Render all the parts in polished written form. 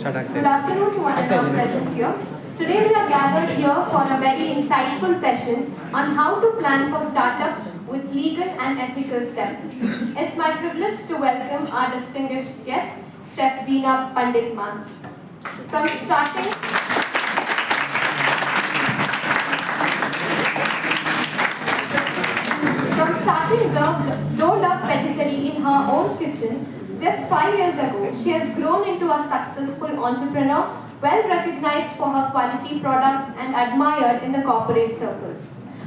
Good afternoon to one and all present here. Today we are gathered here for a very insightful session on how to plan for startups with legal and ethical steps. It's my privilege to welcome our distinguished guest, Chef Veena Pandit ma'am. From starting Dough Love Patisserie in her own kitchen just 5 years ago, she has grown into a successful entrepreneur, well recognized for her quality products and admired in the corporate circles.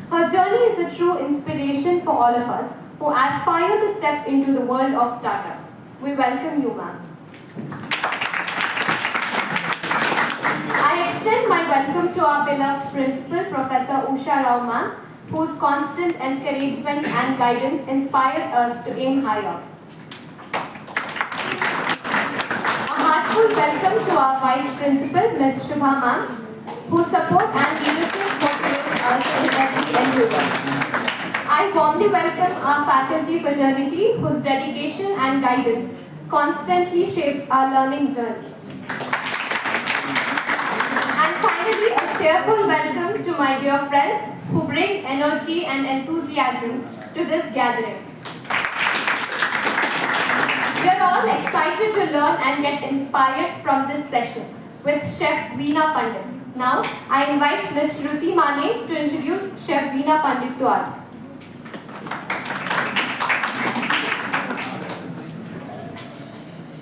Her journey is a true inspiration for all of us who aspire to step into the world of startups. We welcome you, ma'am. I extend my welcome to our beloved principal, Professor Usha Rao ma'am, whose constant encouragement and guidance inspires us to aim higher. A heartfelt welcome to our Vice Principal, Ms. Shubha ma'am, whose support and leadership motivates us in every endeavor. I warmly welcome our faculty fraternity, whose dedication and guidance constantly shapes our learning journey. And finally, a cheerful welcome to my dear friends who bring energy and enthusiasm to this gathering. We are all excited to learn and get inspired from this session with Chef Veena Pandit. Now, I invite Ms. Shruti Mane to introduce Chef Veena Pandit to us.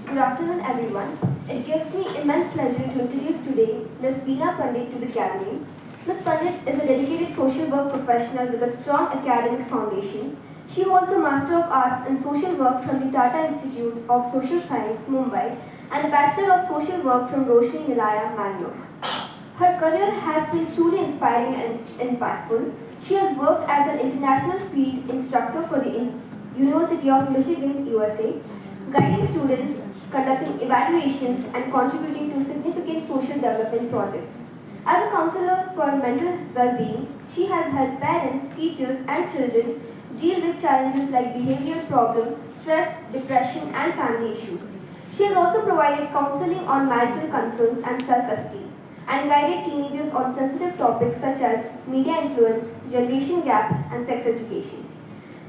Good afternoon, everyone. It gives me immense pleasure to introduce today Ms. Veena Pandit to the gathering. Ms. Pandit is a dedicated social work professional with a strong academic foundation. She holds a Master of Arts in Social Work from the Tata Institute of Social Science, Mumbai, and a Bachelor of Social Work from Roshni Nilaya, Mangalore. Her career has been truly inspiring and impactful. She has worked as an international field instructor for the University of Michigan, USA, guiding students, conducting evaluations, and contributing to significant social development projects. As a counselor for mental well-being, she has helped parents, teachers, and children deal with challenges like behavioral problems, stress, depression, and family issues. She has also provided counseling on marital concerns and self-esteem, and guided teenagers on sensitive topics such as media influence, generation gap, and sex education.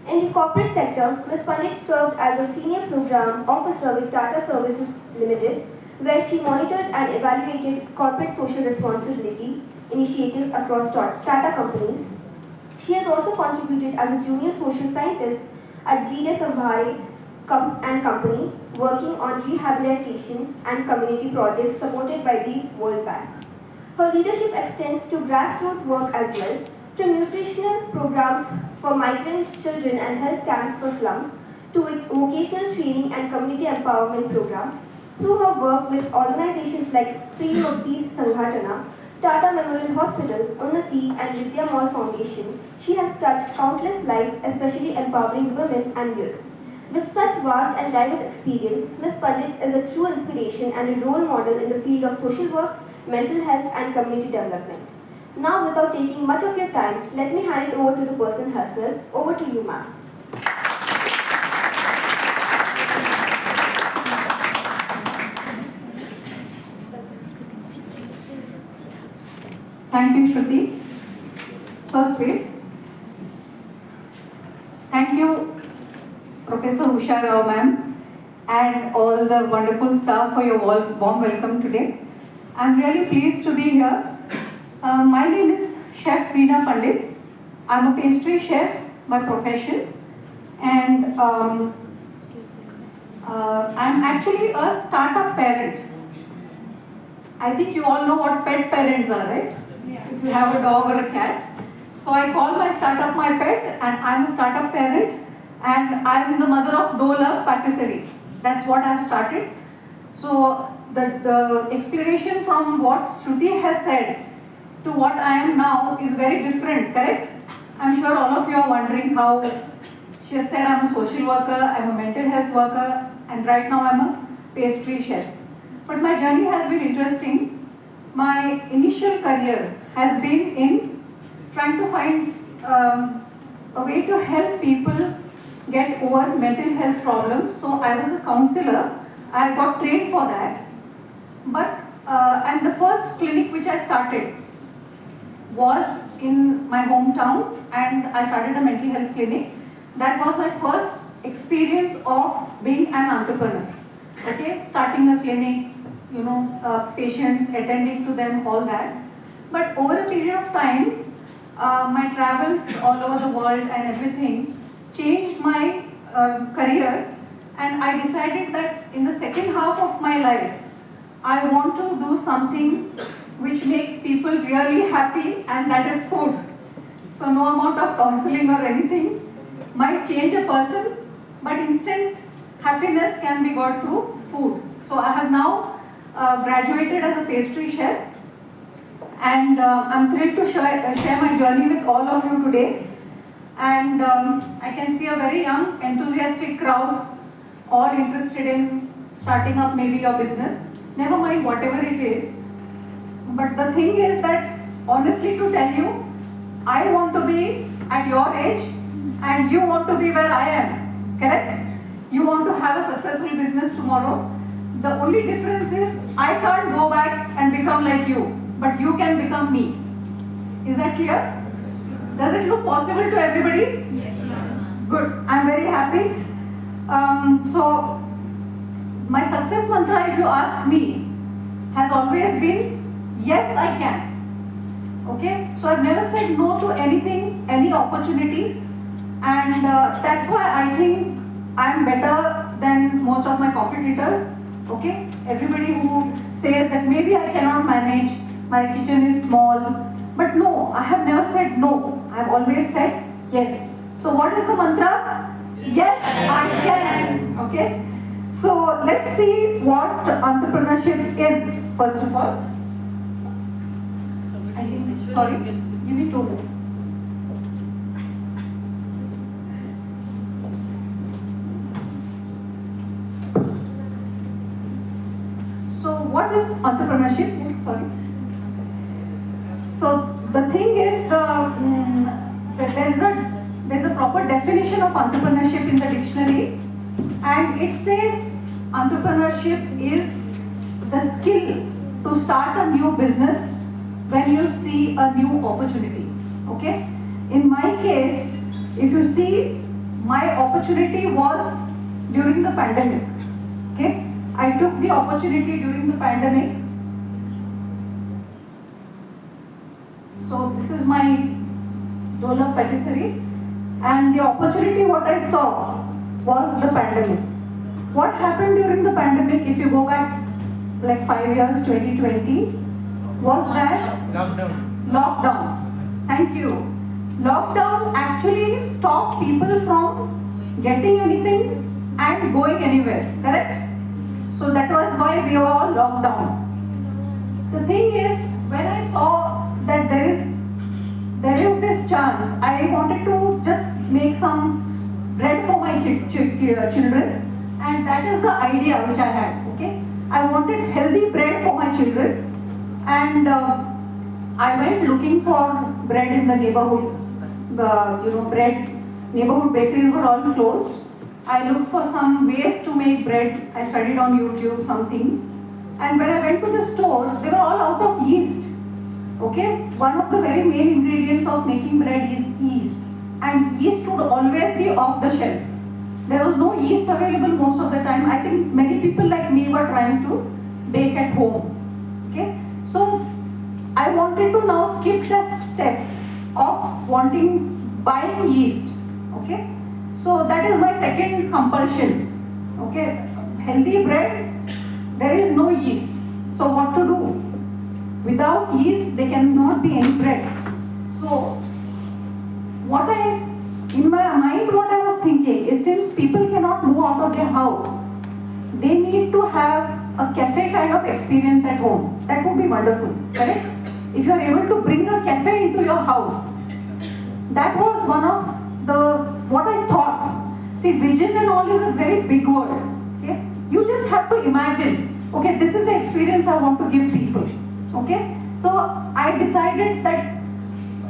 In the corporate sector, Ms. Pandit served as a senior program officer with Tata Services Limited, where she monitored and evaluated corporate social responsibility initiatives across Tata companies. She has also contributed as a junior social scientist at G.D. Sambhare and Company, working on rehabilitation and community projects supported by the World Bank. Her leadership extends to grassroots work as well, from nutritional programs for migrant children and health camps for slums, to vocational training and community empowerment programs. Through her work with organizations like Stream of Peace Sanghatana, Tata Memorial Hospital, Unnati, and Vidya Mall Foundation, she has touched countless lives, especially empowering women and youth. With such vast and diverse experience, Ms. Pandit is a true inspiration and a role model in the field of social work, mental health, and community development. Now, without taking much of your time, let me hand it over to the person herself. Over to you, ma'am. Thank you, Shruti. So sweet. Thank you, Professor Usha Rao ma'am, and all the wonderful staff for your warm welcome today. I'm really pleased to be here. My name is Chef Veena Pandit. I'm a pastry chef by profession, and I'm actually a startup parent. I think you all know what pet parents are, right? If you have a dog or a cat. So I call my startup my pet, and I'm a startup parent, and I'm the mother of Dough Love Patisserie. That's what I've started. So the explanation from what Shruti has said to what I am now is very different, correct? I'm sure all of you are wondering how she has said I'm a social worker, I'm a mental health worker, and right now I'm a pastry chef. But my journey has been interesting. My initial career has been in trying to find a way to help people get over mental health problems. So I was a counselor. I got trained for that. But and the first clinic which I started was in my hometown, and I started a mental health clinic. That was my first experience of being an entrepreneur. Okay, starting a clinic, patients, attending to them, all that. But over a period of time, my travels all over the world and everything changed my career, and I decided that in the second half of my life, I want to do something which makes people really happy, and that is food. So no amount of counseling or anything might change a person, but instant happiness can be got through food. So I have now graduated as a pastry chef, and I'm thrilled to share my journey with all of you today. And I can see a very young, enthusiastic crowd, all interested in starting up maybe your business. Never mind whatever it is. But the thing is that, honestly to tell you, I want to be at your age and you want to be where I am, correct? You want to have a successful business tomorrow. The only difference is I can't go back and become like you, but you can become me. Is that clear? Does it look possible to everybody? Yes. Good. I'm very happy. So my success mantra, if you ask me, has always been yes, I can. Okay? So I've never said no to anything, any opportunity, and that's why I think I'm better than most of my competitors. Okay? Everybody who says that maybe I cannot manage, my kitchen is small, but no, I have never said no. I've always said yes. So what is the mantra? Yes, I can. Okay? So let's see what entrepreneurship is, first of all. Sorry, give me 2 minutes. So what is entrepreneurship? Sorry. So the thing is, there's a proper definition of entrepreneurship in the dictionary, and it says entrepreneurship is the skill to start a new business when you see a new opportunity. Okay? In my case, if you see, my opportunity was during the pandemic. Okay? I took the opportunity during the pandemic. So this is my roll-up patisserie, and the opportunity what I saw was the pandemic. What happened during the pandemic, if you go back like 5 years, 2020, was that lockdown. Thank you. Lockdown actually stopped people from getting anything and going anywhere, correct? So that was why we were all locked down. The thing is, when I saw that there is this chance, I wanted to just make some bread for my children, and that is the idea which I had. Okay, I wanted healthy bread for my children, and I went looking for bread in the neighborhood. Neighborhood bakeries were all closed. I looked for some ways to make bread. I studied on YouTube some things, and when I went to the stores, they were all out of yeast. Okay, one of the very main ingredients of making bread is yeast, and yeast would always be off the shelf. There was no yeast available most of the time. I think many people like me were trying to bake at home. Okay, so I wanted to now skip that step of buying yeast. Okay, so that is my second compulsion. Okay, healthy bread, there is no yeast. So what to do? Without yeast, there cannot be any bread. So, in my mind, what I was thinking is, since people cannot move out of their house, they need to have a cafe kind of experience at home. That would be wonderful, correct? If you are able to bring a cafe into your house, that was one of what I thought. See, vision and all is a very big word. Okay? You just have to imagine, okay, this is the experience I want to give people. Okay, so I decided that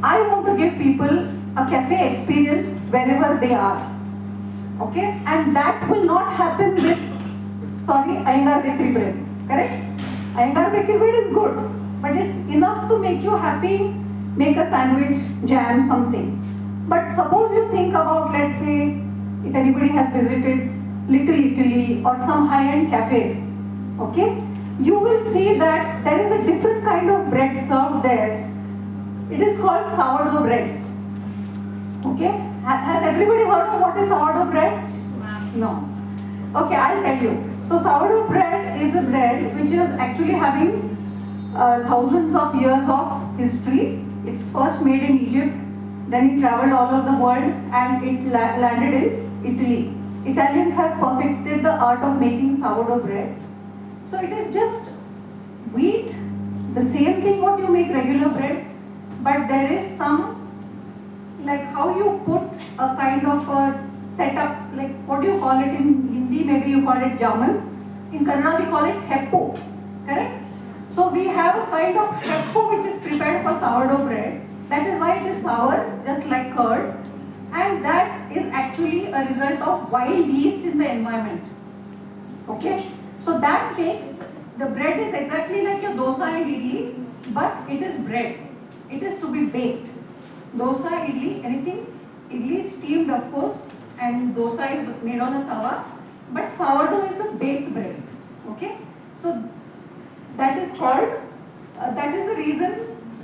I want to give people a cafe experience wherever they are. Okay, and that will not happen with, Iyengar bakery bread, correct? Agar baking bread is good, but it's enough to make you happy, make a sandwich, jam, something. But suppose you think about, let's say, if anybody has visited Little Italy or some high-end cafes, okay, you will see that there is a different kind of bread served there. It is called sourdough bread. Okay, has everybody heard of what is sourdough bread? No. Okay, I'll tell you. So sourdough bread is a bread which is actually having thousands of years of history. It's first made in Egypt, then it traveled all over the world and it landed in Italy. Italians have perfected the art of making sourdough bread. So it is just wheat, the same thing what you make regular bread, but there is some, like how you put a kind of a setup, like what do you call it in Hindi, maybe you call it jamun. In Kannada we call it heppo, correct? So we have a kind of heppo which is prepared for sourdough bread. That is why it is sour, just like curd. And that is actually a result of wild yeast in the environment. Okay? So that makes, the bread is exactly like your dosa and idli, but it is bread. It is to be baked. Dosa, idli, anything. Idli is steamed of course, and dosa is made on a tawa. But sourdough is a baked bread. Okay? So that is called, that is the reason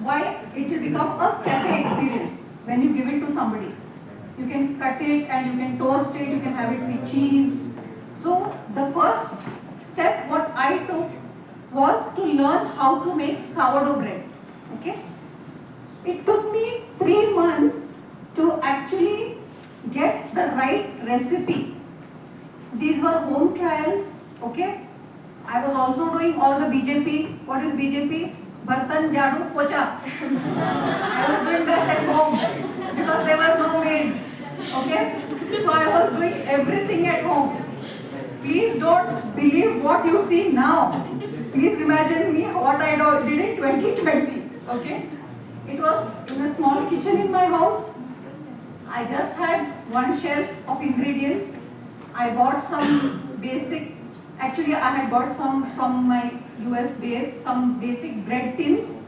why it will become a cafe experience when you give it to somebody. You can cut it and you can toast it, you can have it with cheese. So the first step what I took was to learn how to make sourdough bread. Okay? It took me 3 months to actually get the right recipe. These were home trials. Okay? I was also doing all the BJP. What is BJP? Bartan Jadu Pocha. I was doing that at home because there were no maids. Okay? So I was doing everything at home. Please don't believe what you see now. Please imagine me what I did in 2020. Okay? It was in a small kitchen in my house. I just had one shelf of ingredients. I bought some basic, actually I had bought some from my US days, some basic bread tins.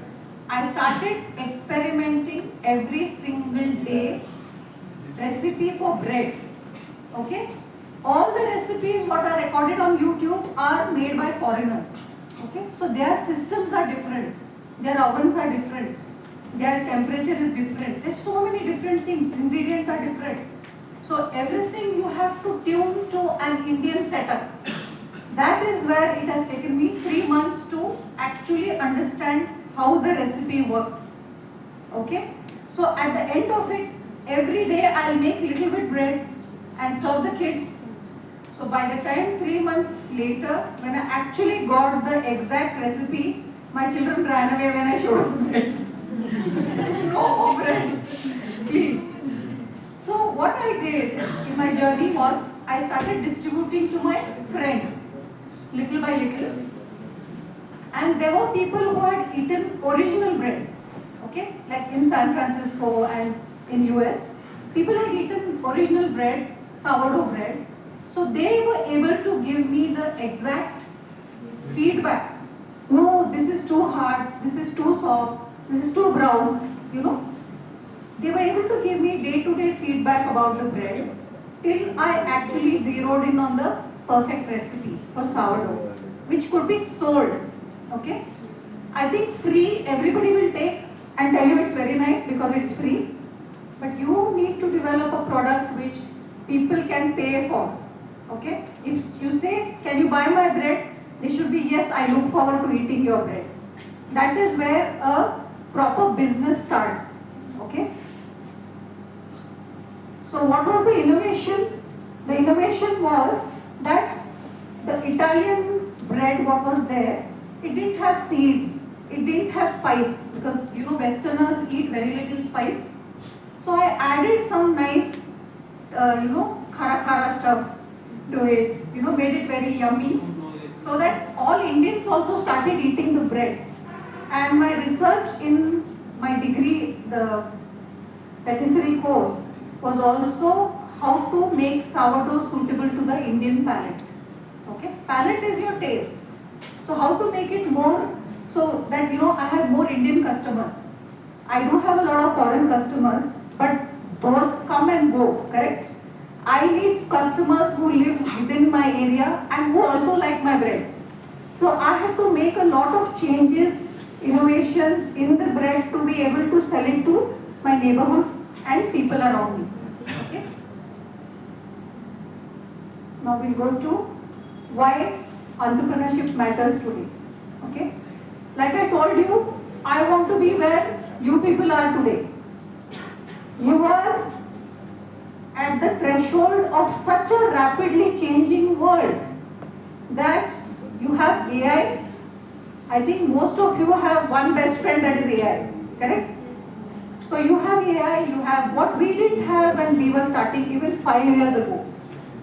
I started experimenting every single day recipe for bread. Okay? All the recipes what are recorded on YouTube are made by foreigners. Okay? So their systems are different. Their ovens are different. Their temperature is different. There's so many different things. Ingredients are different. So everything you have to tune to an Indian setup. That is where it has taken me 3 months to actually understand how the recipe works. Okay? So at the end of it, every day I'll make little bit bread and serve the kids. So by the time 3 months later, when I actually got the exact recipe, my children ran away when I showed them bread. No more bread, please. So what I did in my journey was, I started distributing to my friends, little by little. And there were people who had eaten original bread, okay? Like in San Francisco and in US, people had eaten original bread, sourdough bread. So they were able to give me the exact feedback. No, this is too hard, this is too soft, this is too brown, you know. They were able to give me day-to-day feedback about the bread till I actually zeroed in on the perfect recipe for sourdough, which could be sold, okay. I think free, everybody will take and tell you it's very nice because it's free. But you need to develop a product which people can pay for, okay. If you say, can you buy my bread? They should be, yes, I look forward to eating your bread. That is where a proper business starts, okay. So what was the innovation? The innovation was that the Italian bread, what was there, it didn't have seeds, it didn't have spice, because you know Westerners eat very little spice. So I added some nice, khara khara stuff to it, made it very yummy, so that all Indians also started eating the bread. And my research in my degree, the patisserie course, was also how to make sourdough suitable to the Indian palate. Okay, palate is your taste. So how to make it more so that I have more Indian customers. I do have a lot of foreign customers, but those come and go, correct? I need customers who live within my area and who also like my bread. So I have to make a lot of changes, innovations in the bread to be able to sell it to my neighborhood and people around me. Okay. Now we'll go to why entrepreneurship matters today. Okay. Like I told you, I want to be where you people are today. You are at the threshold of such a rapidly changing world that you have AI. I think most of you have one best friend, that is AI, correct? So you have AI, you have what we didn't have when we were starting even 5 years ago.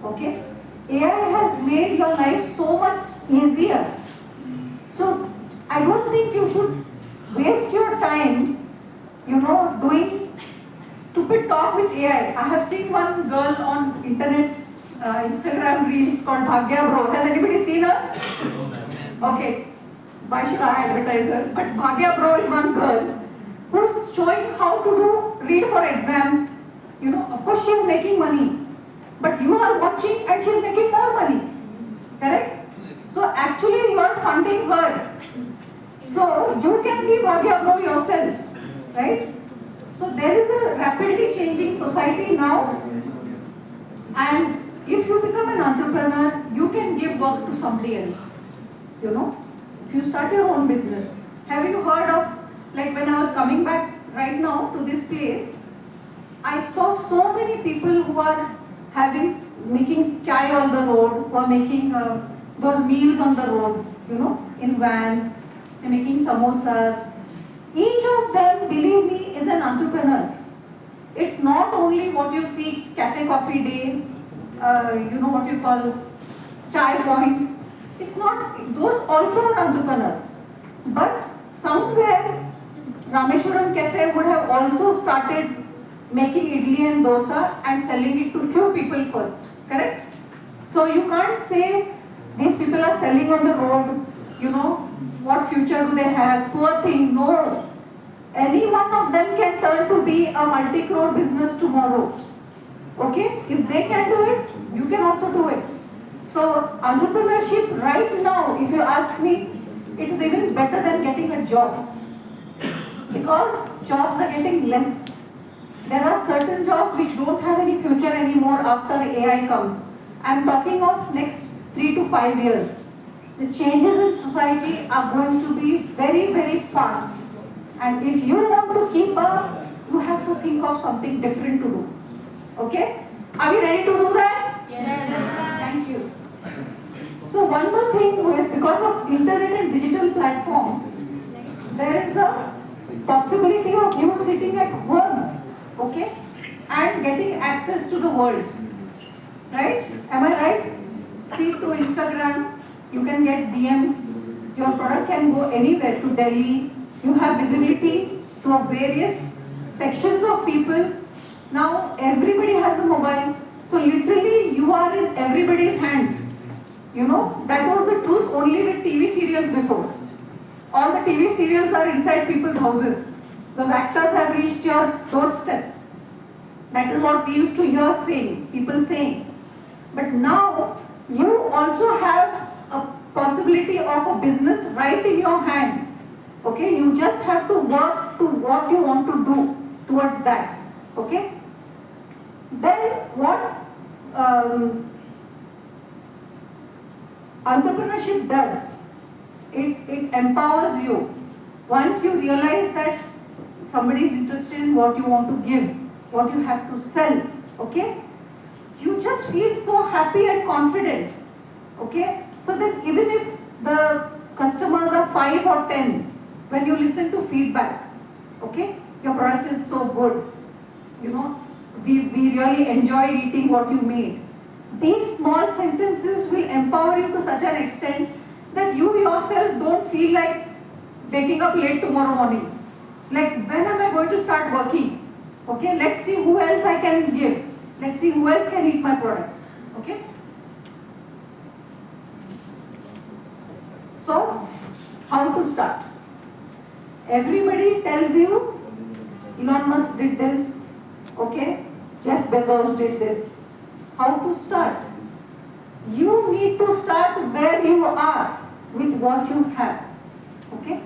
Okay? AI has made your life so much easier. So I don't think you should waste your time, doing stupid talk with AI. I have seen one girl on internet, Instagram reels called Bhagya Bro. Has anybody seen her? Okay. Why should I advertise her? But Bhagya Bro is one girl who's showing how to read for exams. Of course she is making money. But you are watching and she is making more money. Correct? So actually you are funding her. So you can be Bhagya Bro yourself. Right? So there is a rapidly changing society now. And if you become an entrepreneur, you can give work to somebody else. If you start your own business. Have you heard of, like when I was coming back right now to this place, I saw so many people who are making chai on the road, who are making those meals on the road, in vans, they're making samosas. Each of them, believe me, is an entrepreneur. It's not only what you see, cafe coffee day, what you call chai point. It's not, those also are entrepreneurs. But somewhere, Rameshwaram Cafe would have also started making idli and dosa and selling it to few people first, correct? So you can't say these people are selling on the road, what future do they have, poor thing, no. Any one of them can turn to be a multi-crore business tomorrow. Okay? If they can do it, you can also do it. So entrepreneurship right now, if you ask me, it is even better than getting a job. Because jobs are getting less. There are certain jobs which don't have any future anymore after AI comes. I am talking of next 3 to 5 years. The changes in society are going to be very, very fast. And if you want to keep up, you have to think of something different to do. Okay? Are we ready to do that? Yes. Thank you. So one more thing is, because of internet and digital platforms, there is a possibility of you sitting at home, okay, and getting access to the world. Right? Am I right? See, to Instagram, you can get DM. Your product can go anywhere, to Delhi. You have visibility to various sections of people. Now everybody has a mobile. So literally you are in everybody's hands. That was the truth only with TV serials before. All the TV serials are inside people's houses. Those actors have reached your doorstep. That is what we used to hear people saying. But now you also have a possibility of a business right in your hand. Okay, you just have to work to what you want to do towards that. Okay. Then what entrepreneurship does, it empowers you. Once you realize that somebody is interested in what you want to give, what you have to sell, okay, you just feel so happy and confident. Okay, so that even if the customers are 5 or 10, when you listen to feedback, okay, your product is so good, we really enjoyed eating what you made. These small sentences will empower you to such an extent that you yourself don't feel like waking up late tomorrow morning. Like, when am I going to start working? Okay, let's see who else I can give. Let's see who else can eat my product. Okay. So, how to start? Everybody tells you, Elon Musk did this, okay? Jeff Bezos did this. How to start? You need to start where you are with what you have, okay?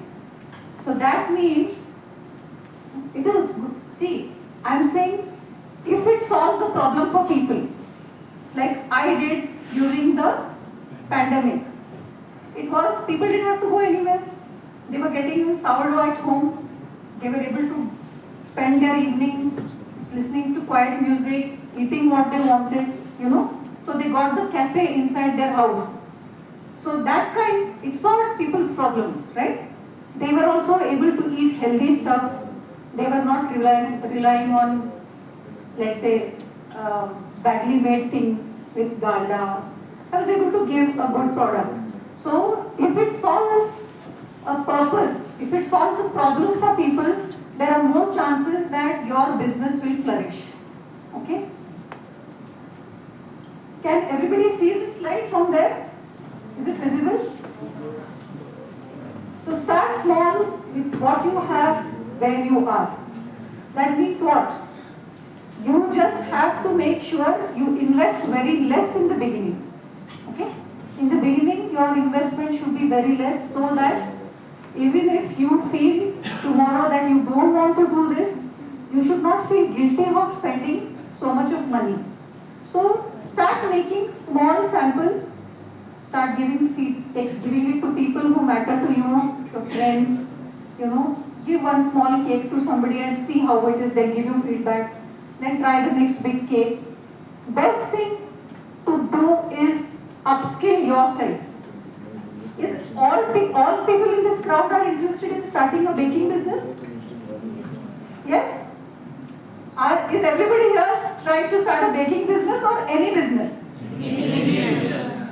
So that means, it is, see, I'm saying, if it solves a problem for people, like I did during the pandemic, it was, people didn't have to go anywhere. They were getting sourdough at home. They were able to spend their evening listening to quiet music, eating what they wanted, you know. So they got the cafe inside their house. So that kind, it solved people's problems, right? They were also able to eat healthy stuff. They were not relying on, let's say, badly made things with dalda. I was able to give a good product. So if it solves a purpose, if it solves a problem for people, there are more chances that your business will flourish. Okay? Can everybody see this slide from there? Is it visible? So start small with what you have, where you are. That means what? You just have to make sure you invest very less in the beginning. Okay? In the beginning, your investment should be very less so that even if you feel tomorrow that you don't want to do this, you should not feel guilty of spending so much of money. So start making small samples, start giving it to people who matter to you, your friends, you know. Give one small cake to somebody and see how it is, they'll give you feedback. Then try the next big cake. Best thing to do is upskill yourself. Is all people in this crowd are interested in starting a baking business? Yes? Is everybody here trying to start a baking business or any business?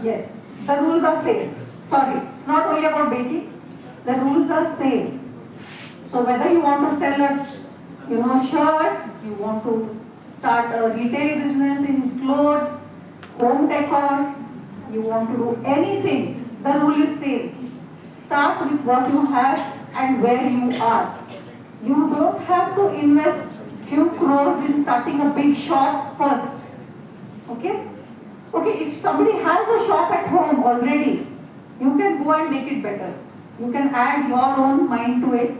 Yes. The rules are same. Sorry, it's not only about baking. The rules are same. So whether you want to sell a shirt, you want to start a retail business in clothes, home decor, you want to do anything, the rule is same. Start with what you have and where you are. You don't have to invest few crores in starting a big shop first. Okay? Okay, if somebody has a shop at home already, you can go and make it better. You can add your own mind to it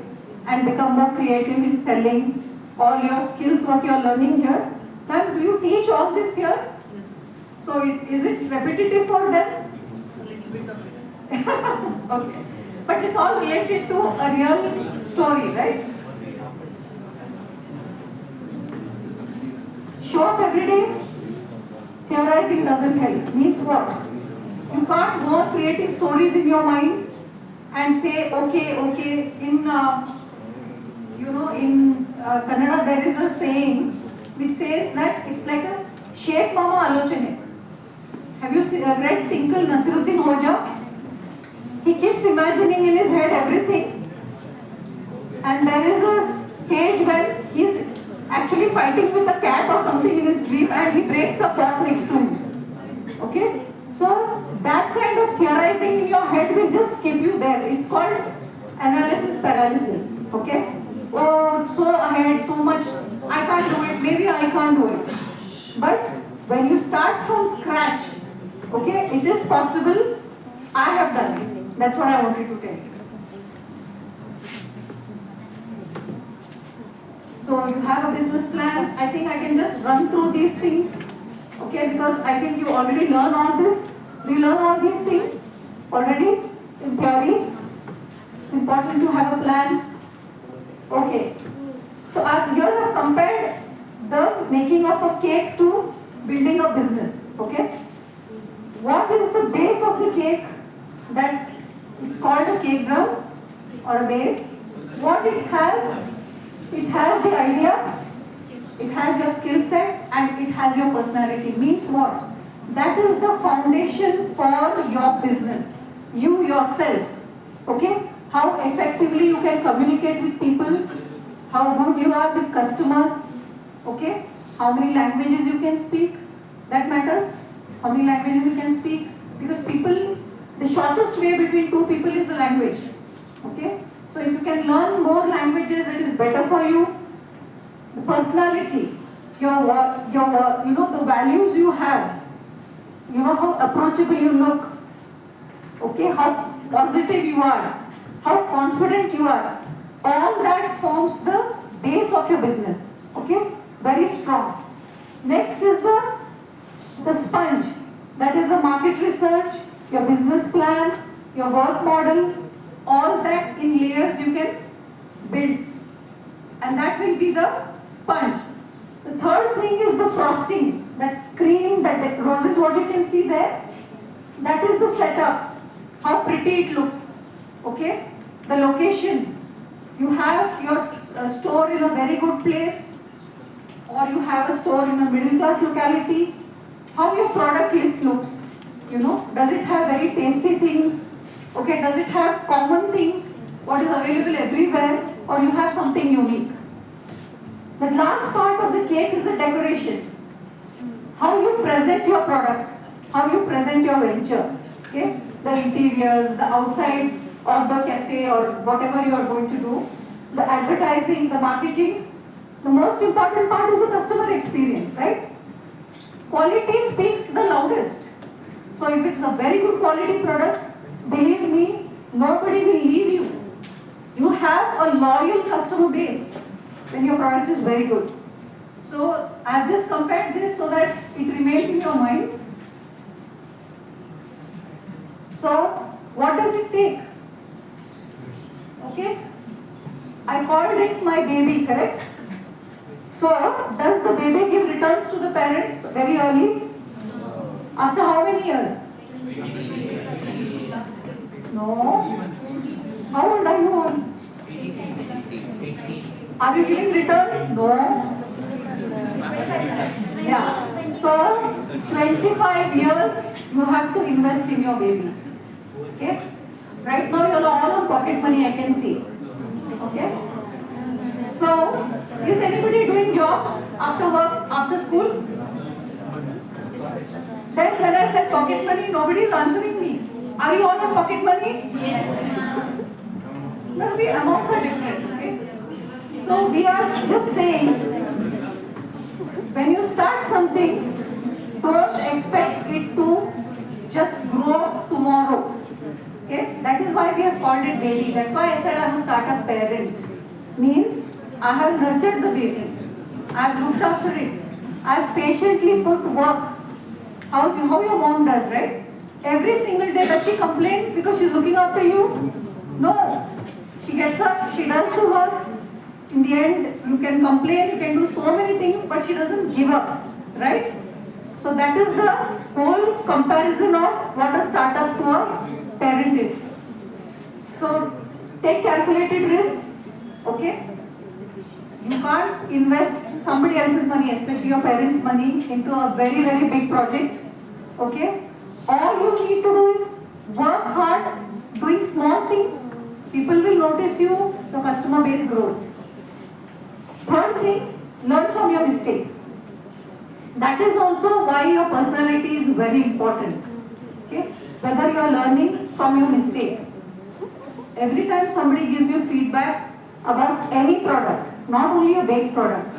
and become more creative in selling all your skills, what you are learning here. Ma'am, do you teach all this here? Yes. So is it repetitive for them? A little bit of it. Okay. But it's all related to a real story, right? Show up every day. Theorizing doesn't help. Means what? You can't go on creating stories in your mind and say, okay, in Kannada there is a saying which says that it's like a Sheikh Mama Alochane. Have you read Tinkle Nasiruddin Hoja? He keeps imagining in his head everything, and there is a stage where he's actually fighting with a cat or something in his dream and he breaks a pot next to him. Okay? So that kind of theorizing in your head will just keep you there. It's called analysis paralysis. Okay? Oh, so ahead, so much, I can't do it, maybe I can't do it. But when you start from scratch, okay, it is possible. I have done it. That's what I wanted to tell you. So you have a business plan. I think I can just run through these things, okay, because I think you already learn all this. Do you learn all these things already in theory? It's important to have a plan. Okay. So here I have compared the making of a cake to building a business. Okay. What is the base of the cake? That it's called a cake drum or a base. What it has the idea, it has your skill set, and it has your personality. Means what? That is the foundation for your business. You yourself. Okay? How effectively you can communicate with people, how good you are with customers, okay? How many languages you can speak, that matters. How many languages you can speak, because people the shortest way between two people is the language. Okay? So if you can learn more languages, it is better for you. The personality, the values you have, how approachable you look, okay, how positive you are, how confident you are, all that forms the base of your business, okay, very strong. Next is the sponge, that is the market research, your business plan, your work model, all that in layers you can build, and that will be the sponge. The third thing is the frosting, that cream, that roses, what you can see there, that is the setup, how pretty it looks, okay. The location, you have your store in a very good place, or you have a store in a middle class locality, how your product list looks, does it have very tasty things, okay, does it have common things, what is available everywhere, or you have something unique. The last part of the cake is the decoration. How you present your product, how you present your venture, okay? The interiors, the outside of the cafe or whatever you are going to do, the advertising, the marketing. The most important part is the customer experience, right? Quality speaks the loudest. So if it's a very good quality product, believe me, nobody will leave you. You have a loyal customer base when your product is very good. So I have just compared this so that it remains in your mind. So what does it take? Okay, I called it my baby, correct? So does the baby give returns to the parents very early? After how many years? No. How old are you? Are you giving returns? No. Yeah. So 25 years you have to invest in your baby. Okay? Right now you're all on pocket money, I can see. Okay? So, is anybody doing jobs after work, after school? Then when I said pocket money, nobody is answering me. Are you all on pocket money? Yes. Must be amounts are different. Okay? So we are just saying, when you start something, don't expect it to just grow tomorrow. Okay? That is why we have called it baby. That's why I said I am a startup parent. Means I have nurtured the baby. I have looked after it. I have patiently put work. How your mom does, right? Every single day does she complain because she's looking after you? No. She gets up, she does the work. In the end, you can complain, you can do so many things, but she doesn't give up, right? So that is the whole comparison of what a startup to a parent is. So take calculated risks, okay? You can't invest somebody else's money, especially your parents' money, into a very, very big project, okay? All you need to do is work hard, doing small things. People will notice you, the customer base grows. Third thing, learn from your mistakes. That is also why your personality is very important. Okay? Whether you are learning from your mistakes. Every time somebody gives you feedback about any product, not only a baked product,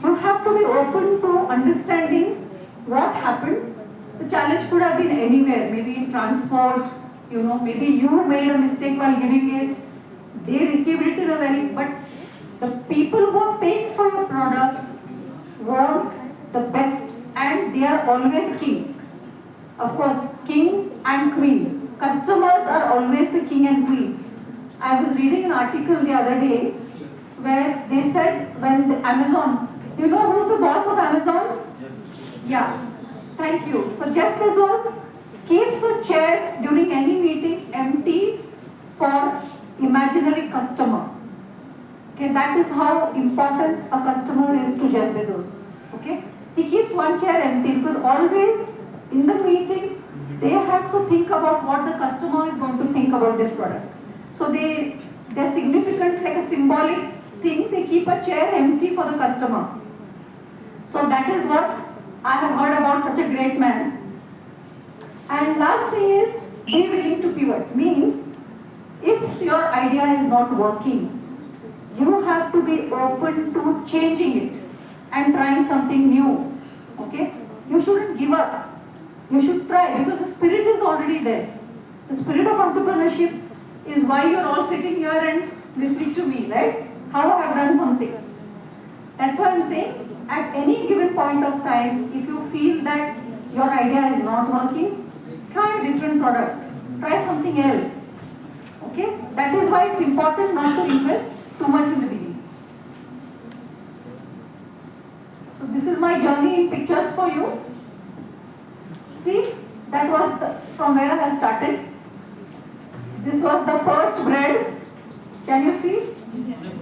you have to be open to understanding what happened. The challenge could have been anywhere, maybe in transport, maybe you made a mistake while giving it. They received it in a but the people who are paying for your product want the best, and they are always king. Of course, king and queen. Customers are always the king and queen. I was reading an article the other day where they said when Amazon, you know who's the boss of Amazon? Yeah, thank you. So Jeff Bezos keeps a chair during any meeting empty for imaginary customer. Okay, that is how important a customer is to Jeff Bezos. Okay, he keeps one chair empty because always in the meeting they have to think about what the customer is going to think about this product. So they're significant, like a symbolic thing. They keep a chair empty for the customer. So that is what I have heard about such a great man. And last thing is, be willing to pivot. Means, if your idea is not working, you have to be open to changing it and trying something new. Okay? You shouldn't give up. You should try, because the spirit is already there. The spirit of entrepreneurship is why you're all sitting here and listening to me, right? How I have done something. That's why I'm saying, at any given point of time, if you feel that your idea is not working, try a different product. Try something else. Okay? That is why it's important not to invest too much in the beginning. So this is my journey in pictures for you. See, that was from where I have started. This was the first bread. Can you see? Yes.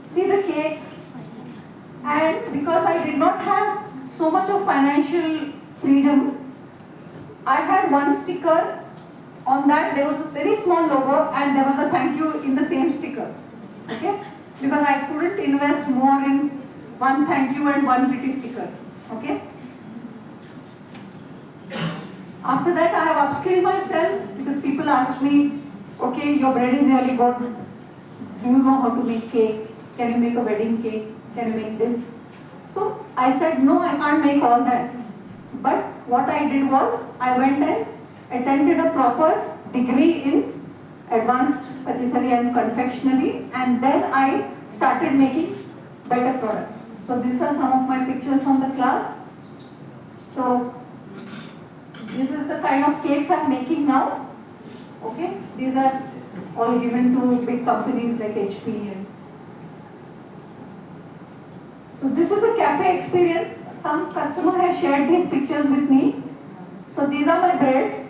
See the cake. And because I did not have so much of financial freedom, I had one sticker. On that there was this very small logo and there was a thank you in the same sticker. Okay? Because I couldn't invest more in one thank you and one pretty sticker. Okay? After that I have upskilled myself, because people asked me, okay, your bread is really good. Do you know how to make cakes? Can you make a wedding cake? Can you make this? So I said, no, I can't make all that. But what I did was, I went and attended a proper degree in advanced patisserie and confectionery, and then I started making better products. So these are some of my pictures from the class. So this is the kind of cakes I'm making now. Okay, these are all given to big companies like HP. So this is a cafe experience. Some customer has shared these pictures with me. So these are my breads.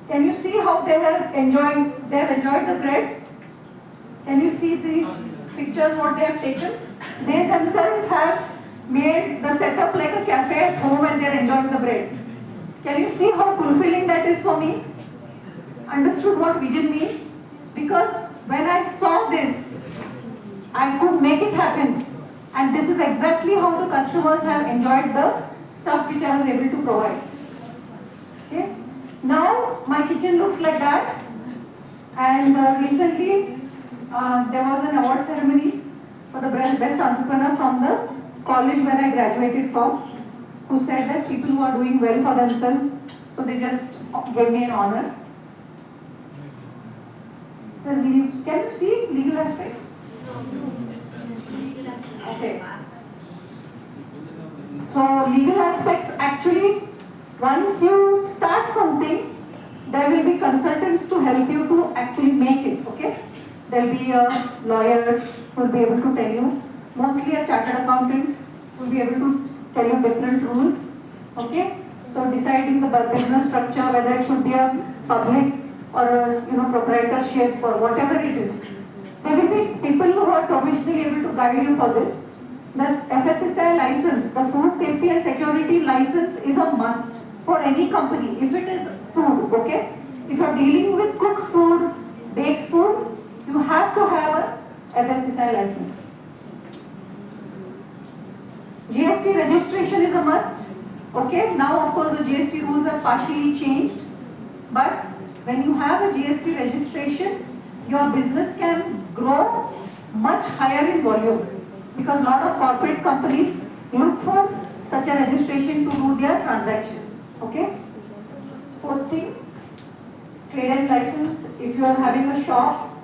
Can you see how they have enjoyed the breads? Can you see these pictures what they have taken? They themselves have made the setup like a cafe at home and they are enjoying the bread. Can you see how fulfilling that is for me? Understood what vision means? Because when I saw this, I could make it happen. And this is exactly how the customers have enjoyed the stuff which I was able to provide. Okay? Now my kitchen looks like that. And recently there was an award ceremony for the best entrepreneur from the college where I graduated from, who said that people who are doing well for themselves, so they just gave me an honor. Can you see legal aspects? Okay. So legal aspects, actually, once you start something, there will be consultants to help you to actually make it. Okay. There will be a lawyer who will be able to tell you. Mostly a chartered accountant will be able to tell you different rules. Okay. So deciding the business structure, whether it should be a public or a proprietorship or whatever it is. There will be people who are professionally able to guide you for this. The FSSAI license, the Food Safety and Security license, is a must for any company if it is food, okay? If you are dealing with cooked food, baked food, you have to have a FSSAI license. GST registration is a must, okay? Now of course the GST rules are partially changed, but when you have a GST registration, your business can grow much higher in volume, because a lot of corporate companies look for such a registration to do their transactions. Okay? Fourth thing, trade and license. If you are having a shop,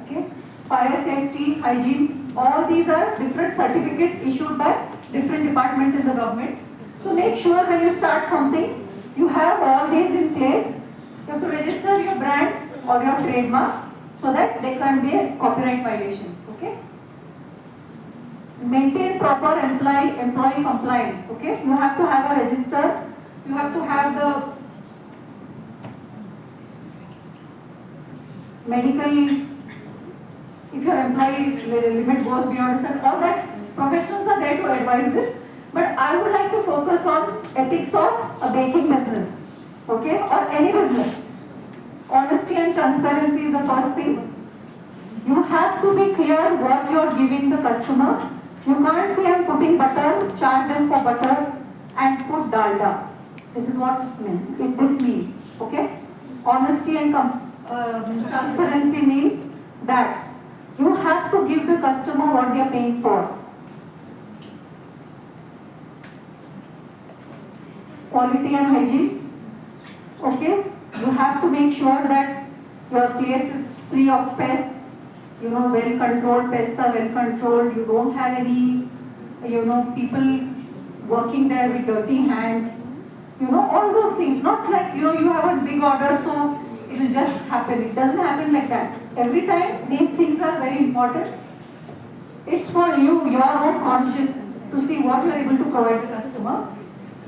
okay, fire safety, hygiene, all these are different certificates issued by different departments in the government. So make sure when you start something, you have all these in place. You have to register your brand or your trademark so that there can be copyright violations. Okay? Maintain proper employee compliance. Okay? You have to have a register. You have to have the medical. If your employee limit goes beyond a certain, all that professionals are there to advise this. But I would like to focus on ethics of a baking business. Okay? Or any business. Honesty and transparency is the first thing. You have to be clear what you are giving the customer. You can't say I'm putting butter, charge them for butter and put dalda. This is what this means. Okay? honesty and transparency means that you have to give the customer what they are paying for. Quality and hygiene. Okay, you have to make sure that your place is free of pests. Well controlled. Pests are well controlled. You don't have any, people working there with dirty hands. All those things. Not like, you have a big order, so it will just happen. It doesn't happen like that. Every time, these things are very important. It's for you, your own conscience, to see what you are able to provide the customer.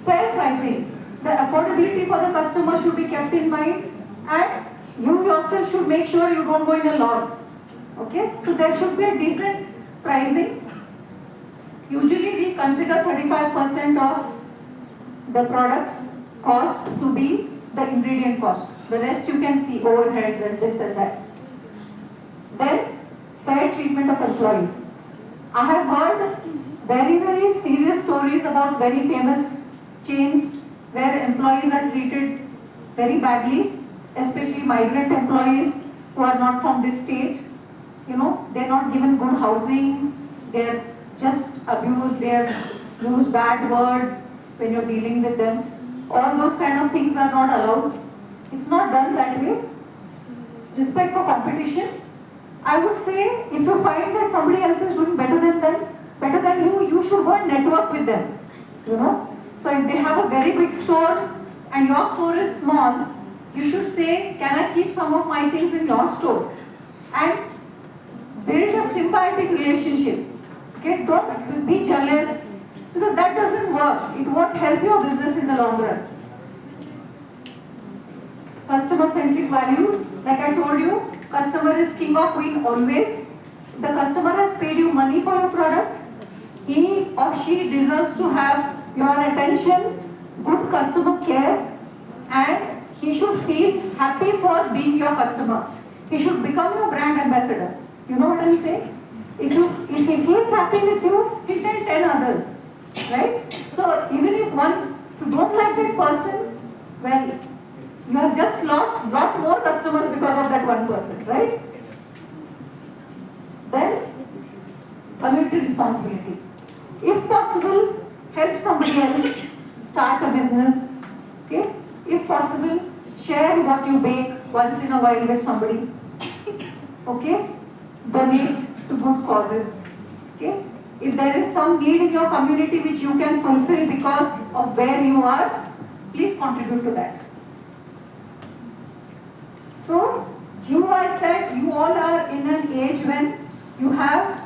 Fair pricing. The affordability for the customer should be kept in mind, and you yourself should make sure you don't go in a loss. Okay? So there should be a decent pricing. Usually we consider 35% of the product's cost to be the ingredient cost. The rest you can see overheads and this and that. Then, fair treatment of employees. I have heard very, very serious stories about very famous chains where employees are treated very badly, especially migrant employees who are not from this state. They're not given good housing, they're just abused, they're used bad words when you're dealing with them. All those kind of things are not allowed. It's not done that way. Respect for competition. I would say if you find that somebody else is doing better than you, you should go and network with them. So if they have a very big store and your store is small, you should say, can I keep some of my things in your store? And build a symbiotic relationship. Okay, don't be jealous, because that doesn't work. It won't help your business in the long run. Customer-centric values, like I told you, customer is king or queen always. The customer has paid you money for your product. He or she deserves to have your attention, good customer care, and he should feel happy for being your customer. He should become your brand ambassador. You know what I'm saying? If he feels happy with you, he'll tell 10 others. Right? So even if you don't like that person, well, you have just lost a lot more customers because of that one person, right? Then, community responsibility. If possible, help somebody else start a business. Okay? If possible, share what you bake once in a while with somebody. Okay? Donate to good causes. Okay? If there is some need in your community which you can fulfill because of where you are, please contribute to that. So, I said, you all are in an age when you have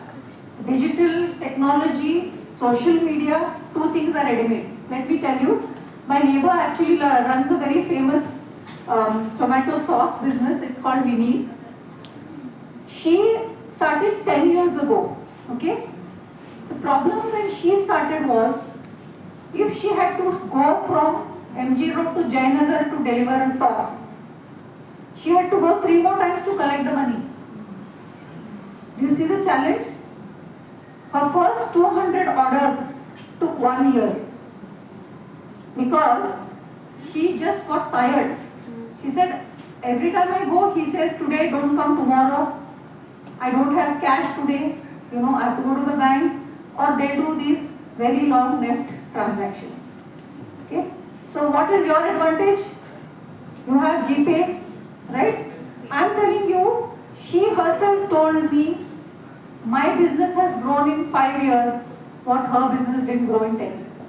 digital technology, social media, two things are ready-made. Let me tell you, my neighbor actually runs a very famous tomato sauce business. It's called Veena's. She started 10 years ago. Okay? The problem when she started was, if she had to go from MG Road to Jayanagar to deliver a sauce, she had to go 3 more times to collect the money. Do you see the challenge? Her first 200 orders took 1 year because she just got tired. She said, every time I go, he says, today don't come tomorrow. I don't have cash today. I have to go to the bank. Or they do these very long NEFT transactions. Okay? So what is your advantage? You have GPay, right? I am telling you, she herself told me, my business has grown in 5 years, what her business didn't grow in 10 years.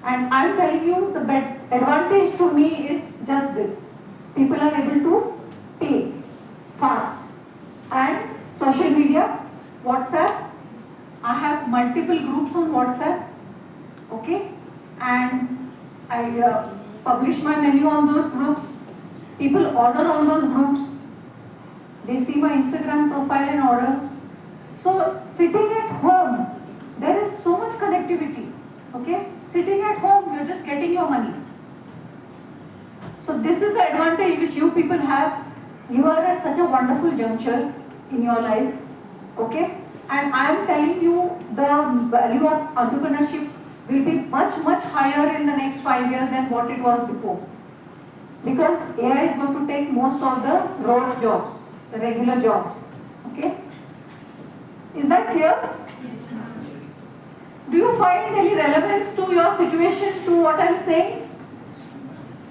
And I am telling you, the advantage to me is just this. People are able to pay fast. And social media, WhatsApp, I have multiple groups on WhatsApp, okay, and I publish my menu on those groups. People order on those groups. They see my Instagram profile and order. So sitting at home, there is so much connectivity, okay. Sitting at home, you're just getting your money. So this is the advantage which you people have. You are at such a wonderful juncture in your life, okay. And I am telling you, the value of entrepreneurship will be much, much higher in the next 5 years than what it was before. because AI is going to take most of the road jobs, the regular jobs. Okay? Is that clear? Yes. Do you find any relevance to your situation to what I am saying?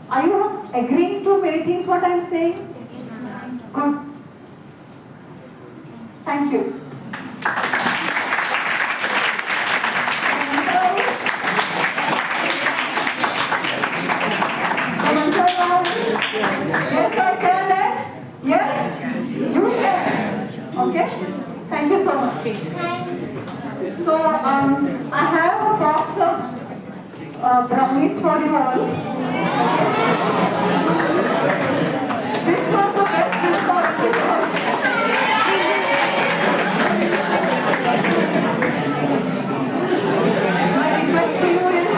Are you agreeing to many things what I am saying? Good. Thank you. Yes, I can. Yes, you can. Okay. Thank you so much. So I have a box of brownies for you all. This was the best response. My request to you is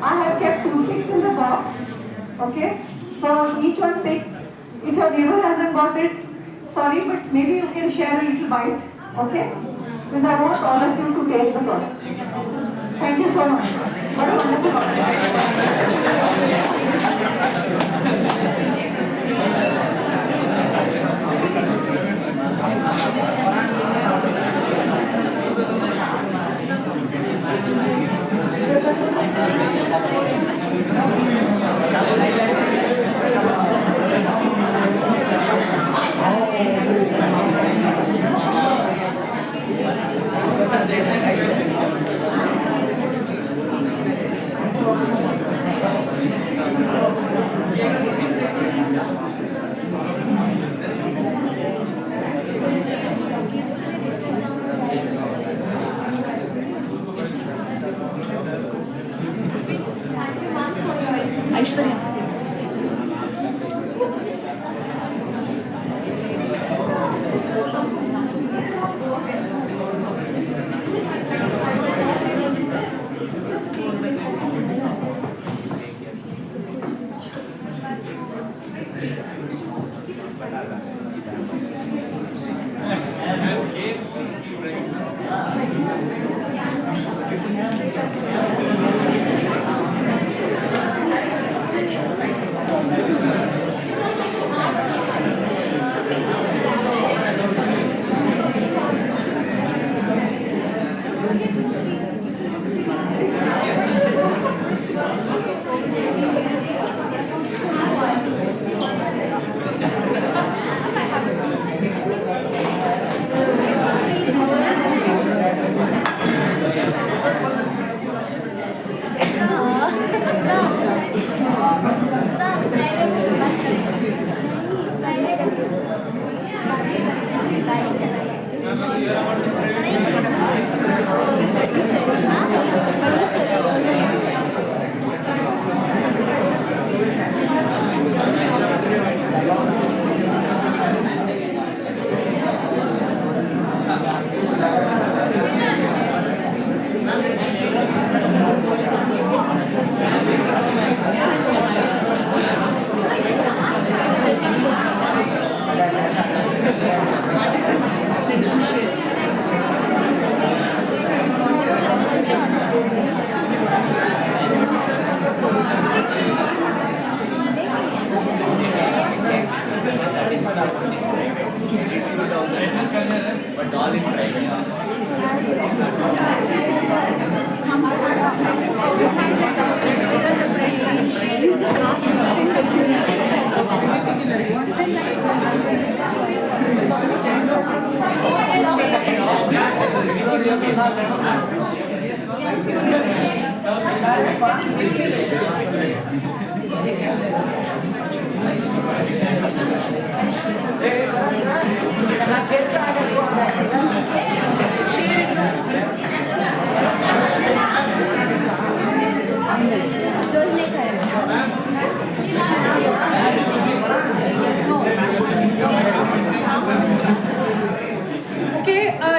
I have kept toothpicks in the box. Okay, so each one pick. If your neighbor hasn't got it, sorry, but maybe you can share a little bite. Okay, because I want all of you to taste the product. Thank you so much. What a wonderful product.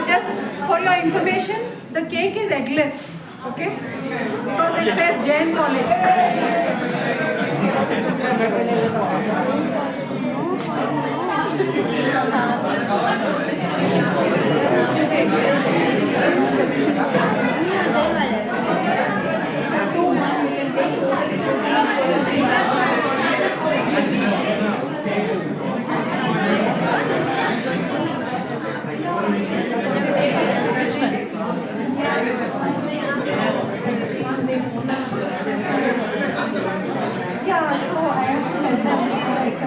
Just for your information, the cake is eggless, okay? Because it says Jain College. Yeah, so I have to tell them like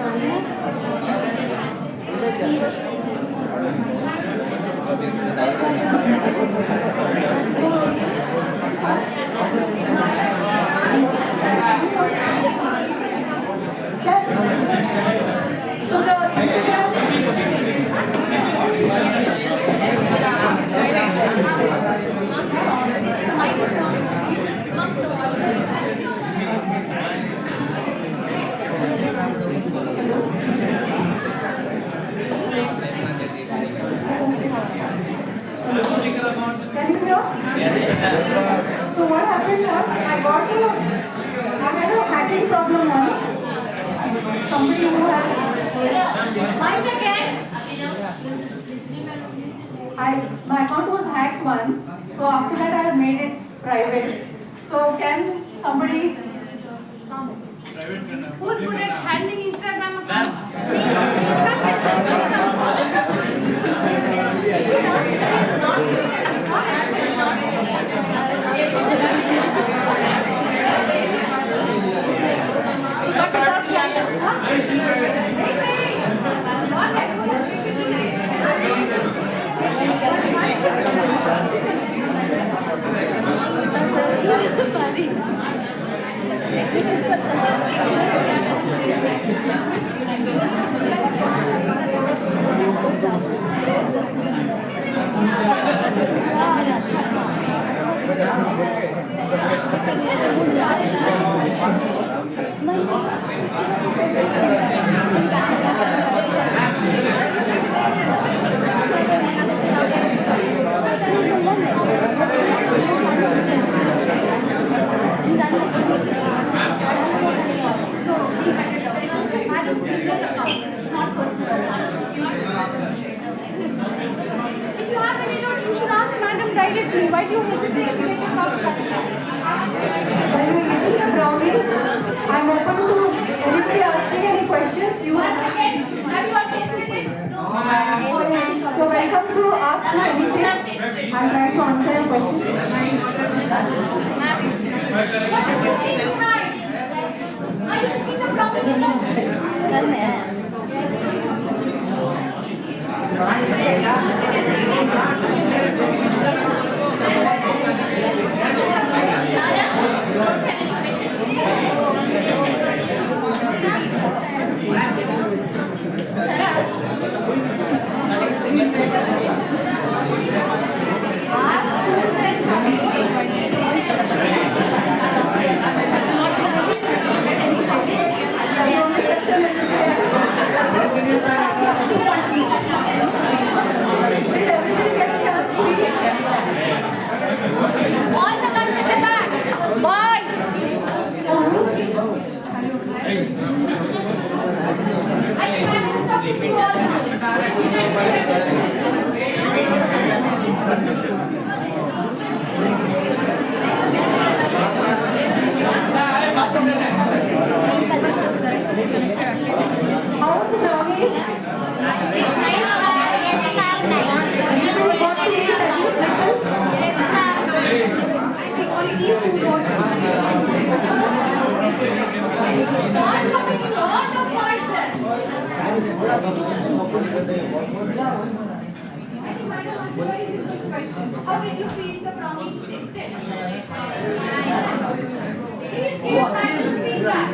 so the Can you hear? So what happened was I had a hacking problem once. Somebody who had my account was hacked once. So after that I have made it private. So can somebody Who's good at handling Instagram accounts? If you have any doubt, you should ask Madam directly. Why do you hesitate to make a doubt? when you eat the brownies, I'm open to anybody asking any questions. Once again, have you all tasted it? You're welcome to ask me anything. I'll try to answer your questions. What is this thing tonight? Are you eating the brownies? All the ones in the back. Boys. I think I'm going to stop you How are the brownies? It's nice. Yes, ma'am. You got to eat at least little. Yes, ma'am. I think only these two boys. What's coming in lot of very simple question. How did you feel the brownies tasted? Please give us some feedback.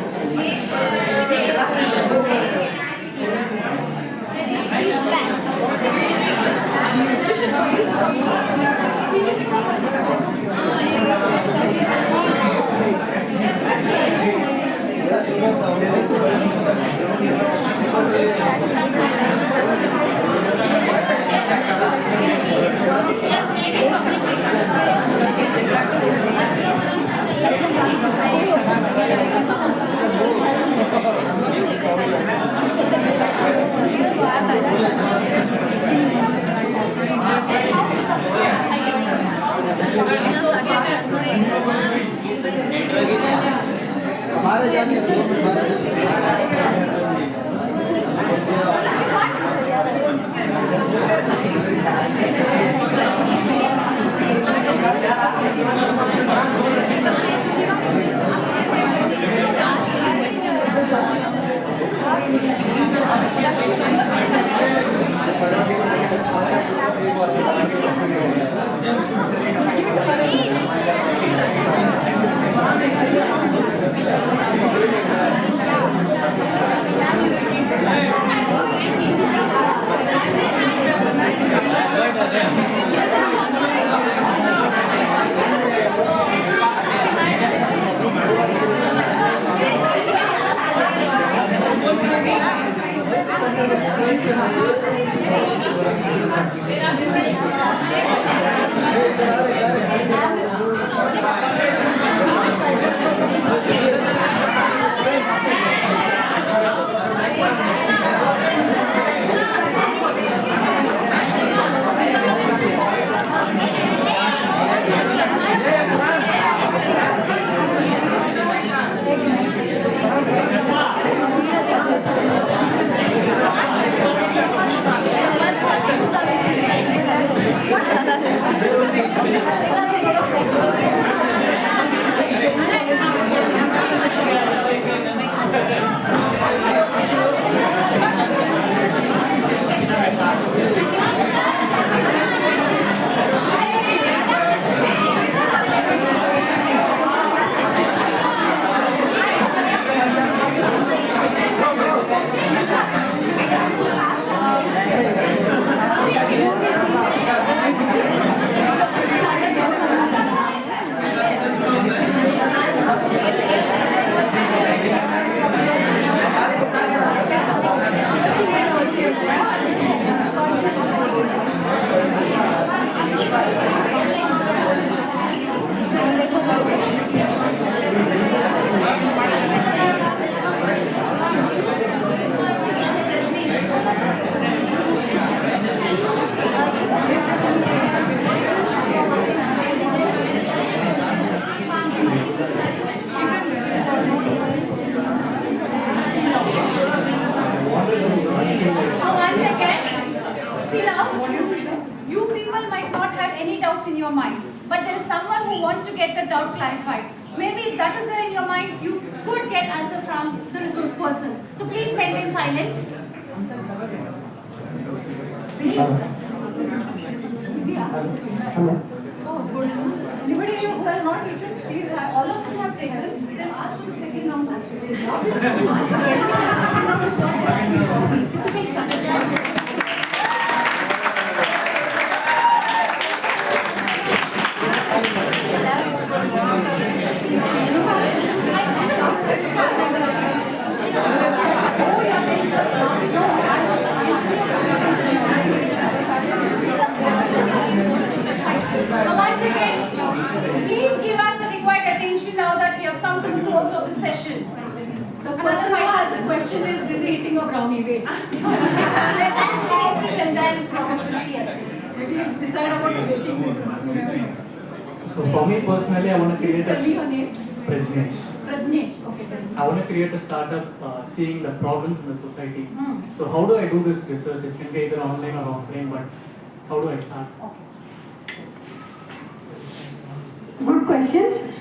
What do you think? You people might not have any doubts in your mind, but there is someone who wants to get the doubt clarified. Maybe if that is there in your mind, you could get answer from the resource person. So please maintain silence. Anybody who has not eaten, please have. All of them have taken. Then ask for the second round also. It's a big success. Once again, please give us the required attention now that we have come to the close of the session. The person who has the question is busy eating a brownie. Wait. And taste it and then probably yes. Maybe decide about the baking business. So for me personally, I want to Please create tell me your name. Prajnesh. Pradnesh. Okay, tell me. I want to create a startup seeing the problems in the society. Hmm. So how do I do this research? It can be either online or offline, but how do I start? Okay. Good question.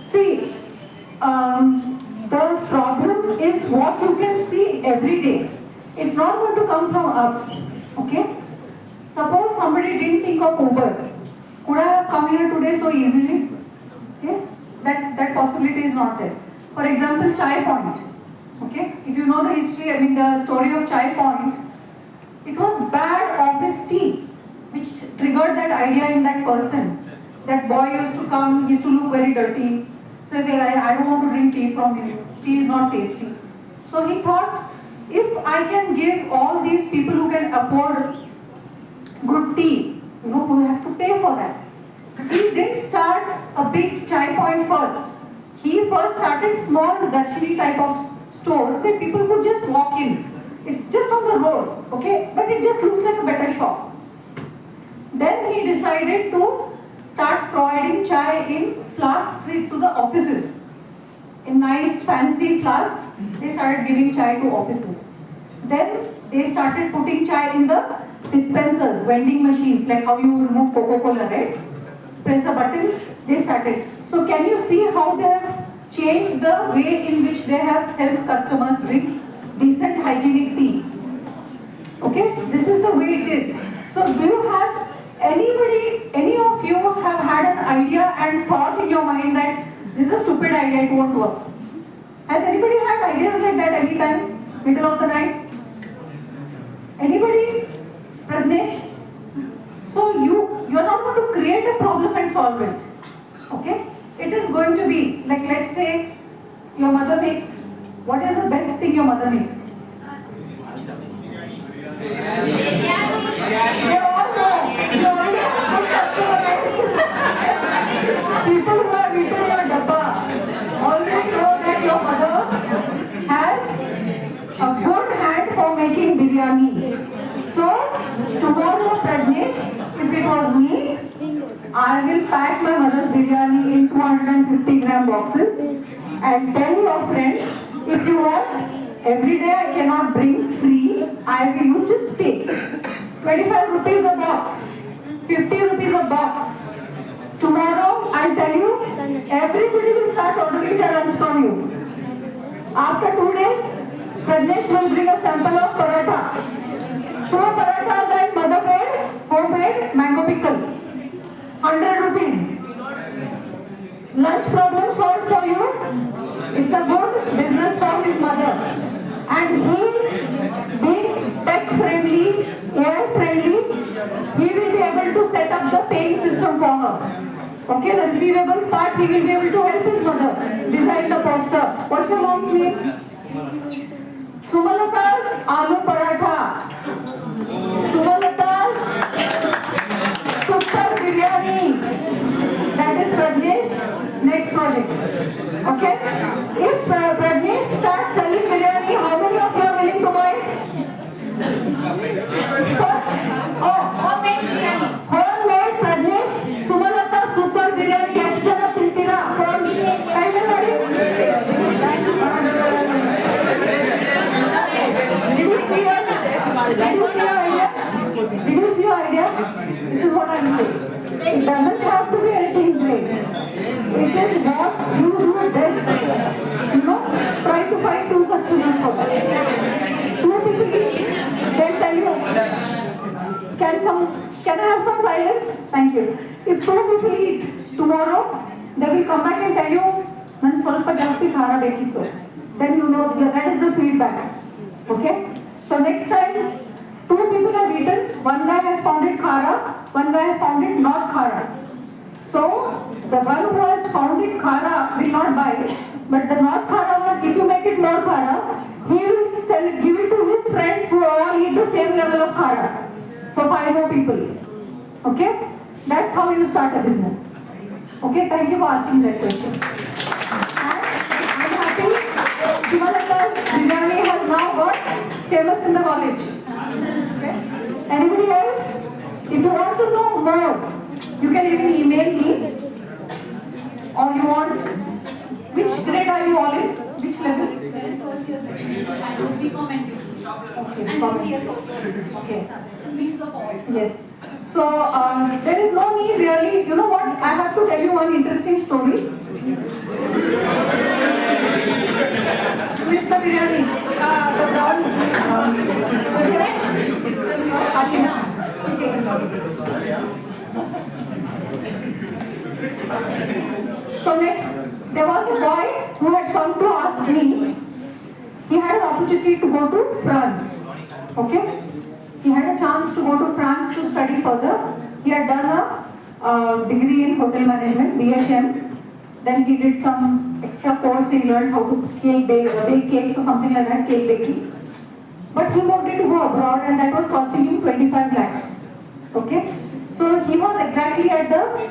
See, the problem is what you can see every day. It's not going to come from up. Okay? Suppose somebody didn't think of Uber. Could I have come here today so easily? Okay? That possibility is not there. For example, Chai Point. Okay? If you know the history, the story of Chai Point, it was bad office tea which triggered that idea in that person. That boy used to come, he used to look very dirty. So I don't want to drink tea from him. Tea is not tasty. So he thought, if I can give all these people who can afford good tea, who have to pay for that. He didn't start a big Chai Point first. He first started small Darshini type of stores that people could just walk in. It's just on the road, okay? But it just looks like a better shop. Then he decided to start providing chai in flasks to the offices. In nice fancy flasks, they started giving chai to offices. Then they started putting chai in the dispensers, vending machines, like how you remove Coca-Cola, right? Press a button, they started. So can you see how they have changed the way in which they have helped customers drink decent hygienic tea? Okay, this is the way it is. So do you have any of you have had an idea and thought in your mind that this is a stupid idea, it won't work? Has anybody had ideas like that any time, middle of the night? Anybody? Pradnesh? So you're not going to create a problem and solve it. Okay? It is going to be, like let's say, your mother makes, what is the best thing your mother makes? They all know. You only have good customers. People who have eaten your dabba already know that your mother has a good hand for making biryani. So, tomorrow, Pradnesh, if it was me, I will pack my mother's biryani in 250 gram boxes and tell your friends, if you want, every day I cannot bring free, I will you just pay. 25 rupees a box, 50 rupees a box. Tomorrow, I'll tell you, everybody will start ordering their lunch from you. After 2 days, Pradnesh will bring a sample of paratha. 2 parathas and mother made, homemade mango pickle. 100 rupees. Lunch problem solved for you. It's a good business from his mother. And he, being tech friendly, AI friendly, he will be able to set up the paying system for her. Okay, the receivables part, he will be able to help his mother design the poster. What's your mom's name? Sumalata's aloo paratha. Sumalata's super biryani. That is Pradnesh next project. Okay? If Pradnesh starts selling biryani, how many of you are willing to buy? First, Homemade biryani. homemade Pradnesh Sumalata super biryani. Yashana Tiltira from everybody. Did you see her idea? Did you see It doesn't have to be anything great. It is what you do best. Try to find 2 customers for that. 2 people each, they'll tell you, can I have some silence? Thank you. If 2 people eat tomorrow, they will come back and tell you, "Nan solpa jasti khara bekittu." Then you know that is the feedback. Okay? So next time, 2 people have eaten, one guy has found it khara, one guy has found it not khara. So the one who has found it khara will not buy, but the not khara one, if you make it more khara, he will sell it, give it to his friends who all eat the same level of khara for 5 more people. Okay? That's how you start a business. Okay? Thank you for asking that question. I'm happy Shivalaka's biryani has now got famous in the college. Okay? Anybody else? If you want to know more, you can even email me, or you want, which grade are you all in? Which level? First year, second year, I was BCom and BCom. Okay. And BCS also. Okay. It's a mix of all. Yes. So there is no need really. You know what? I have to tell you one interesting story. Miss the biryani, the brown. So next, there was a boy who had come to ask me. He had an opportunity to go to France. Okay? He had a chance to go to France to study further. He had done a degree in hotel management, BHM. Then he did some extra course. He learned how to bake cakes or something like that, cake baking. But he wanted to go abroad, and that was costing him 25 lakhs. Okay? So he was exactly at the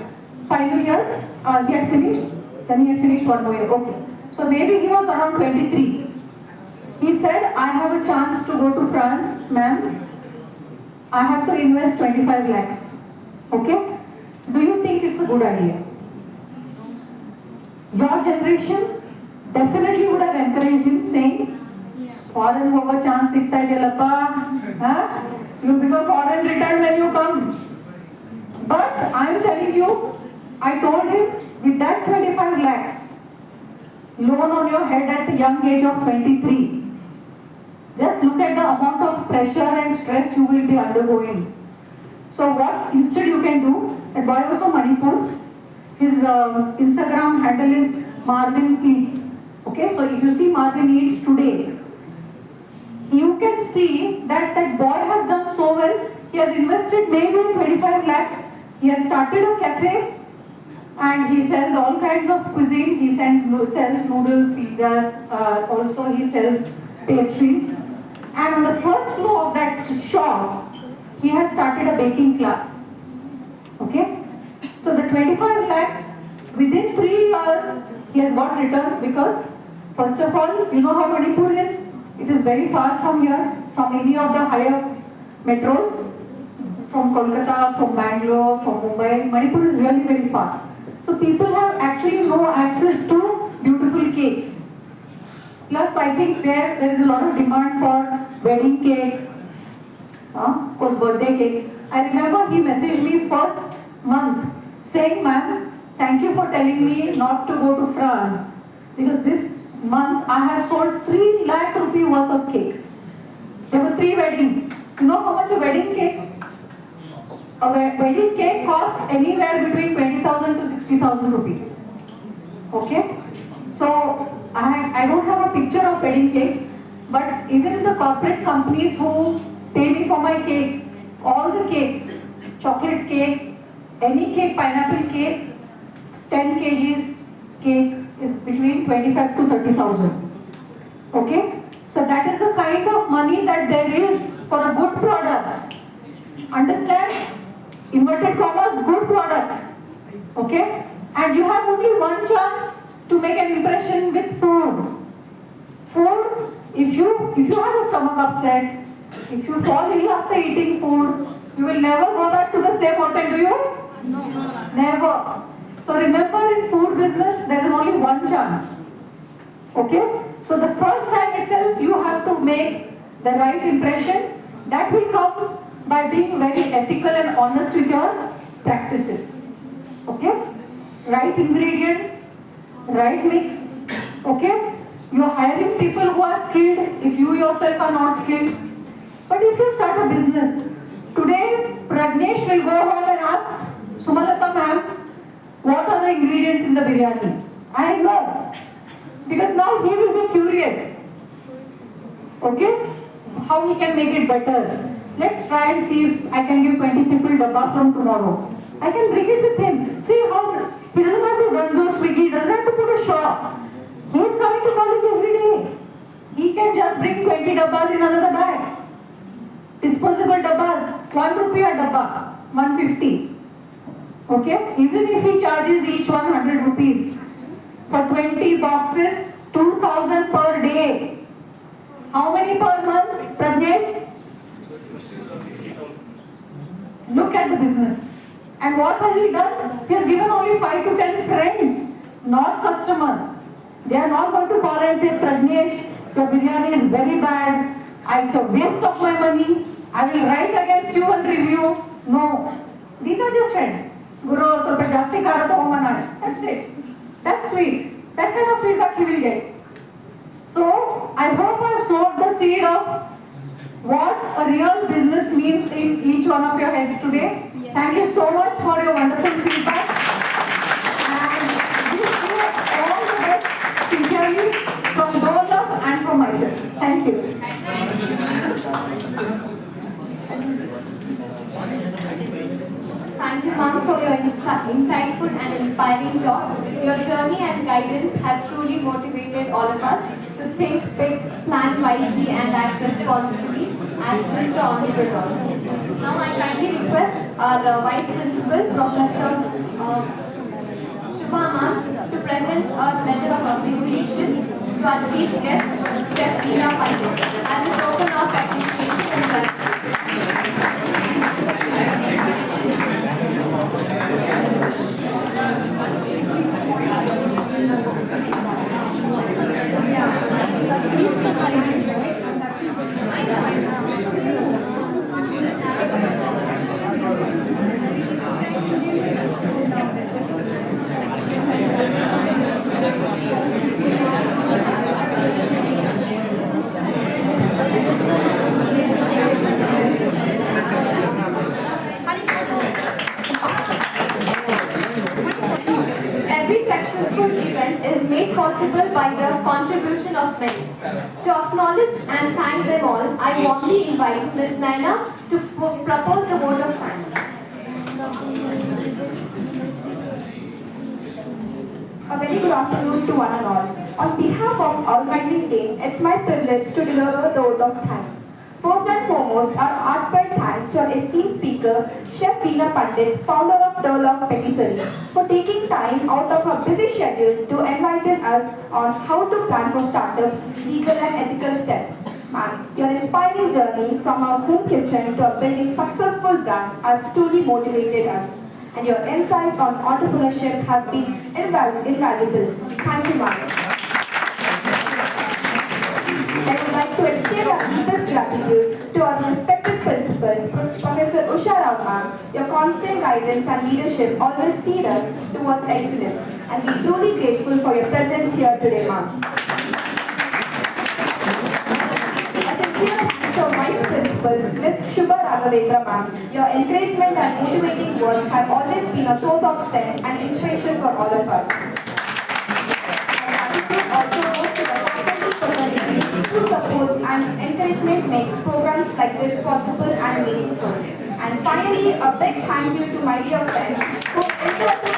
final year. He had finished. Then he had finished 1 more year. Okay. So maybe he was around 23. He said, "I have a chance to go to France, ma'am. I have to invest 25 lakhs. Okay? Do you think it's a good idea?" Your generation definitely would have encouraged him, saying, "Foreign hoga chance ikta idellappa. You become foreign returned when you come." But I am telling you, I told him, with that 25 lakhs loan on your head at the young age of 23, just look at the amount of pressure and stress you will be undergoing. So what instead you can do, that boy was from Manipur. His Instagram handle is Marvin Eats. Okay, so if you see Marvin Eats today, you can see that that boy has done so well. He has invested maybe 25 lakhs. He has started a cafe and he sells all kinds of cuisine. He sells noodles, pizzas, also he sells pastries. And on the first floor of that shop, he has started a baking class. Okay? So the 25 lakhs, within 3 years, he has got returns because, first of all, you know how Manipur is? It is very far from here, from any of the higher metros, from Kolkata, from Bangalore, from Mumbai. Manipur is really very far. So people have actually no access to beautiful cakes. Plus, I think there is a lot of demand for wedding cakes, of course, birthday cakes. I remember he messaged me first month saying, "Ma'am, thank you for telling me not to go to France, because this month I have sold 3 lakh rupee worth of cakes." There were 3 weddings. You know how much a wedding cake? A wedding cake costs anywhere between 20,000 to 60,000 rupees. Okay? So I don't have a picture of wedding cakes, but even the corporate companies who pay me for my cakes, all the cakes, chocolate cake, any cake, pineapple cake, 10 kgs cake is between 25 to 30,000. Okay? So that is the kind of money that there is for a good product. Understand? Inverted commas, good product. Okay? And you have only one chance to make an impression with food. Food, if you have a stomach upset, if you fall ill after eating food, you will never go back to the same hotel, do you? No. Never. So remember, in food business, there is only one chance. Okay? So the first time itself, you have to make the right impression. That will come by being very ethical and honest with your practices. Okay? Right ingredients, right mix. Okay? You're hiring people who are skilled if you yourself are not skilled. But if you start a business, today Pragnesh will go home and ask Sumalata ma'am, what are the ingredients in the biryani? I know. Because now he will be curious. Okay? How he can make it better. Let's try and see if I can give 20 people dabba from tomorrow. I can bring it with him. See how he doesn't have to Gunzo, Swiggy, he doesn't have to put a shop. He is coming to college every day. He can just bring 20 dabbas in another bag. Disposable dabbas, 1 rupee a dabba, 150. Okay? Even if he charges each 100 rupees for 20 boxes, 2000 per day. How many per month, Pragnesh? Look at the business. And what has he done? He has given only 5 to 10 friends, not customers. They are not going to call and say, Pragnesh, your biryani is very bad. It's a waste of my money. I will write against you and review. No. These are just friends. Guru, so jasti kara to humana. That's it. That's sweet. That kind of feedback he will get. So, I hope I have sowed the seed of what a real business means in each one of your heads today. Yes. Thank you so much for your wonderful feedback. And wish you all the best sincerely from Dolab and from myself. Thank you. Thank you, ma'am, for your insightful and inspiring talk. Your journey and guidance have truly motivated all of us to think big, plan wisely, and act responsibly as future entrepreneurs. Now, I kindly request our Vice Principal, Professor Shubha ma'am, to present a letter of appreciation to our Chief Guest, Chef Veena Pandit, as a token of appreciation and gratitude. Every successful event is made possible by the contribution of many. To acknowledge and thank them all, I warmly invite Ms. Naina to propose the vote of thanks. A very good afternoon to one and all. On behalf of organizing team, it's my privilege to deliver the vote of thanks. First and foremost, our heartfelt thanks to our esteemed speaker, Chef Veena Pandit, founder of Dolab Patisserie, for taking time out of her busy schedule to enlighten us on how to plan for startups, legal and ethical steps. Ma'am, your inspiring journey from our home kitchen to a building successful brand has truly motivated us. And your insight on entrepreneurship have been invaluable. Thank you, ma'am. I would like to extend our deepest gratitude to our respected principal, Professor Usha Rao ma'am. Your constant guidance and leadership always steer us towards excellence, and we're truly grateful for your presence here today, ma'am. A sincere thanks to our Vice Principal, Ms. Shubha Raghavendra ma'am. Your encouragement and motivating words have always been a source of strength and inspiration for all of us. Also goes to the faculty community who supports and encouragement makes programs like this possible and meaningful. And finally, a big thank you to my dear friends who interested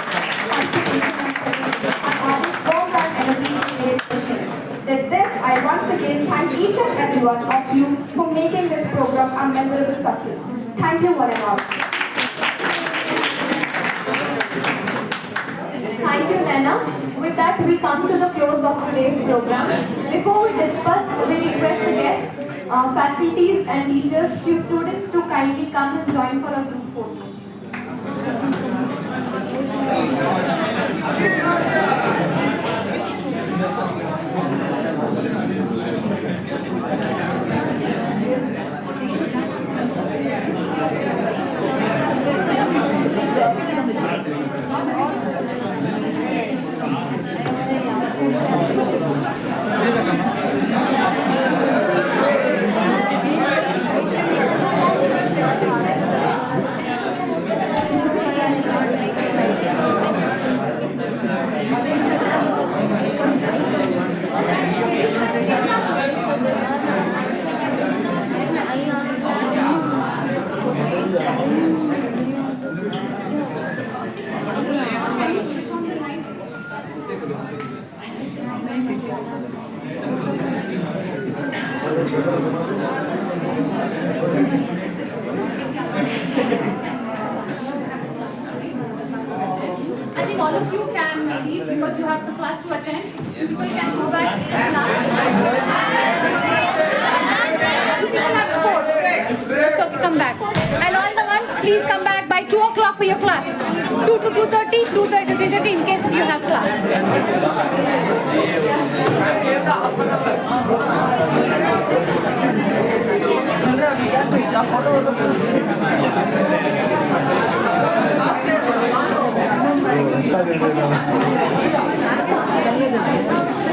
participation and added warmth and energy to today's session. With this, I once again thank each and every one of you for making this program a memorable success. Thank you one and all. Thank you, Naina. With that, we come to the close of today's program. Before we discuss, we request the guests, faculties and teachers, few students to kindly come and join for a group photo. I think all of you can leave because you have the class to attend. People can go back to the class. You people have sports. So come back. And all the ones, please come back by 2 o'clock for your class. 2 to 2:30, 2:30 to 3:30 in case if you have class. Gracias.